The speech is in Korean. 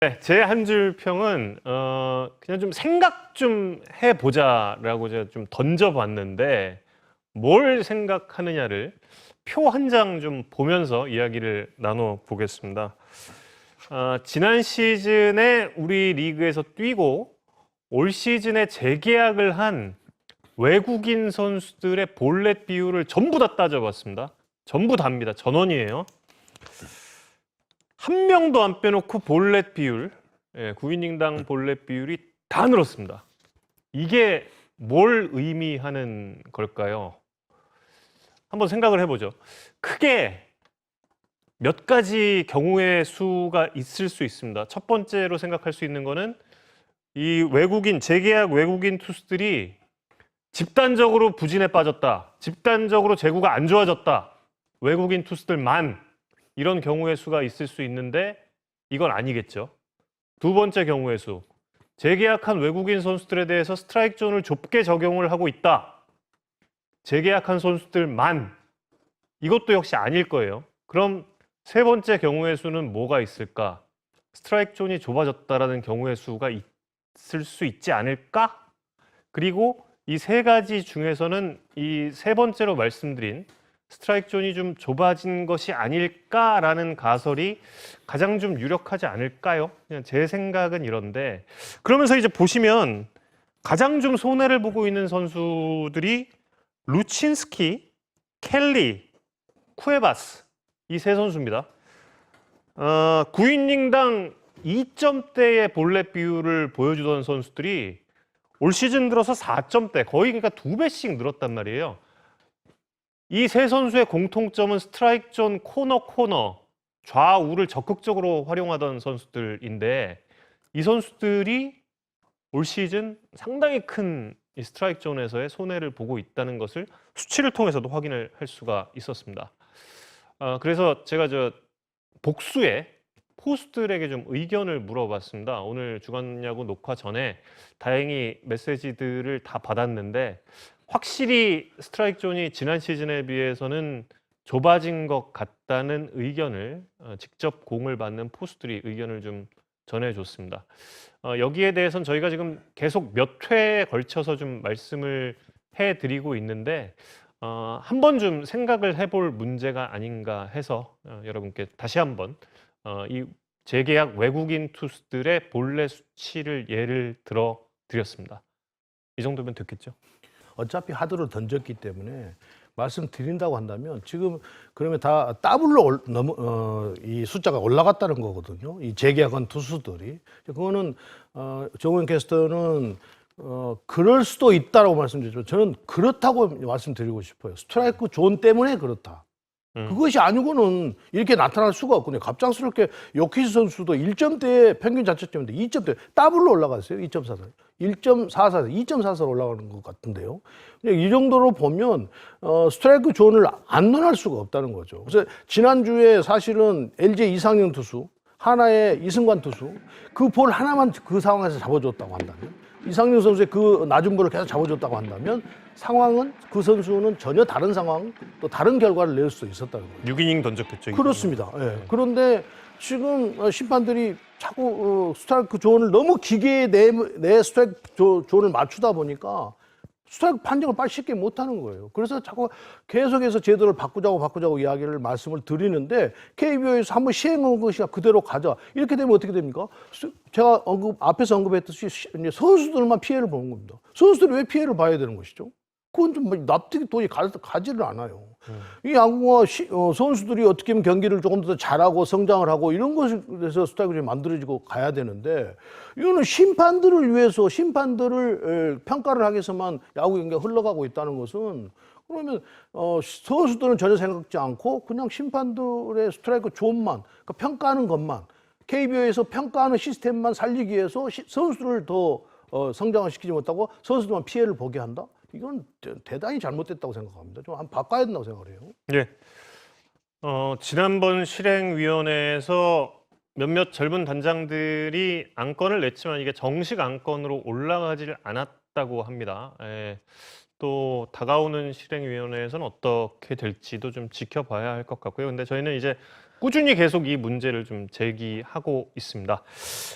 네, 제 한 줄 평은 그냥 좀 생각 좀 해보자라고 제가 좀 던져봤는데 뭘 생각하느냐를 표 한 장 좀 보면서 이야기를 나눠보겠습니다. 지난 시즌에 우리 리그에서 뛰고 올 시즌에 재계약을 한 외국인 선수들의 볼넷 비율을 전부 다 따져봤습니다. 전부 다입니다. 전원이에요. 한 명도 안 빼놓고 볼넷 비율, 9이닝당 볼넷 비율이 다 늘었습니다. 이게 뭘 의미하는 걸까요? 한번 생각을 해보죠. 크게 몇 가지 경우의 수가 있을 수 있습니다. 첫 번째로 생각할 수 있는 거는 이 재계약 외국인 투수들이 집단적으로 부진에 빠졌다. 집단적으로 제구가 안 좋아졌다. 외국인 투수들만 이런 경우의 수가 있을 수 있는데 이건 아니겠죠. 두 번째 경우의 수. 재계약한 외국인 선수들에 대해서 스트라이크 존을 좁게 적용을 하고 있다. 재계약한 선수들만. 이것도 역시 아닐 거예요. 그럼 세 번째 경우의 수는 뭐가 있을까? 스트라이크 존이 좁아졌다라는 경우의 수가 있을 수 있지 않을까? 그리고 이 세 가지 중에서는 이 세 번째로 말씀드린 스트라이크 존이 좀 좁아진 것이 아닐까라는 가설이 가장 좀 유력하지 않을까요? 그냥 제 생각은 이런데, 그러면서 이제 보시면 가장 좀 손해를 보고 있는 선수들이 루친스키, 켈리, 쿠에바스 이 세 선수입니다. 9이닝당 2점대의 볼넷 비율을 보여주던 선수들이 올 시즌 들어서 4점대, 거의 그러니까 2배씩 늘었단 말이에요. 이 세 선수의 공통점은 스트라이크 존 코너 좌우를 적극적으로 활용하던 선수들인데 이 선수들이 올 시즌 상당히 큰 이 스트라이크 존에서의 손해를 보고 있다는 것을 수치를 통해서도 확인을 할 수가 있었습니다. 그래서 제가 복수에 포수들에게 좀 의견을 물어봤습니다. 오늘 주간야구 녹화 전에 다행히 메시지들을 다 받았는데 확실히 스트라이크 존이 지난 시즌에 비해서는 좁아진 것 같다는 의견을 직접 공을 받는 포수들이 의견을 좀 전해줬습니다. 여기에 대해서는 저희가 지금 계속 몇 회에 걸쳐서 좀 말씀을 해드리고 있는데 한번 좀 생각을 해볼 문제가 아닌가 해서 여러분께 다시 한번 이 재계약 외국인 투수들의 볼넷 수치를 예를 들어 드렸습니다. 이 정도면 됐겠죠? 어차피 하드로 던졌기 때문에 말씀드린다고 한다면 지금 그러면 다 더블로 이 숫자가 올라갔다는 거거든요. 이 재계약한 투수들이. 그거는 정우영 캐스터는 그럴 수도 있다라고 말씀드렸지만 저는 그렇다고 말씀드리고 싶어요. 스트라이크 존 때문에 그렇다. 그것이 아니고는 이렇게 나타날 수가 없거든요. 갑작스럽게 요키스 선수도 1점대에 평균 자책점인데 2점대 더블로 올라갔어요. 2.44, 1.44, 2.44 올라가는 것 같은데요. 이 정도로 보면 스트라이크 존을 안 논할 수가 없다는 거죠. 그래서 지난주에 사실은 LG 이상용 투수, 하나의 이승관 투수 그 볼 하나만 그 상황에서 잡아줬다고 한다면 이상용 선수의 그 낮은 볼을 계속 잡아줬다고 한다면 상황은 그 선수는 전혀 다른 상황 또 다른 결과를 낼 수 있었다는 거예요. 6이닝 던졌겠죠. 그렇습니다. 예. 그런데 지금 심판들이 자꾸 스트라이크 존을 너무 기계에 내 스트라이크 존을 맞추다 보니까 스트라이크 판정을 빨리 쉽게 못하는 거예요. 그래서 자꾸 계속해서 제도를 바꾸자고 이야기를 말씀을 드리는데 KBO에서 한번 시행한 것이 그대로 가자. 이렇게 되면 어떻게 됩니까? 제가 앞에서 언급했듯이 선수들만 피해를 보는 겁니다. 선수들이 왜 피해를 봐야 되는 것이죠? 그건 좀 납득이 도저히 가지를 않아요. 이 야구가 선수들이 어떻게 하면 경기를 조금 더 잘하고 성장을 하고 이런 것에서 스트라이크가 만들어지고 가야 되는데 이거는 심판들을 위해서 심판들을 평가를 하기 위해서만 야구 경기가 흘러가고 있다는 것은 그러면 선수들은 전혀 생각지 않고 그냥 심판들의 스트라이크 존만 그러니까 평가하는 것만 KBO에서 평가하는 시스템만 살리기 위해서 선수들을 더 성장을 시키지 못하고 선수들만 피해를 보게 한다? 이건 대단히 잘못됐다고 생각합니다. 좀 한번 바꿔야 된다고 생각을 해요. 예. 지난번 실행위원회에서 몇몇 젊은 단장들이 안건을 냈지만 이게 정식 안건으로 올라가질 않았다고 합니다. 또 다가오는 실행위원회에서는 어떻게 될지도 좀 지켜봐야 할 것 같고요. 근데 저희는 이제 꾸준히 계속 이 문제를 좀 제기하고 있습니다.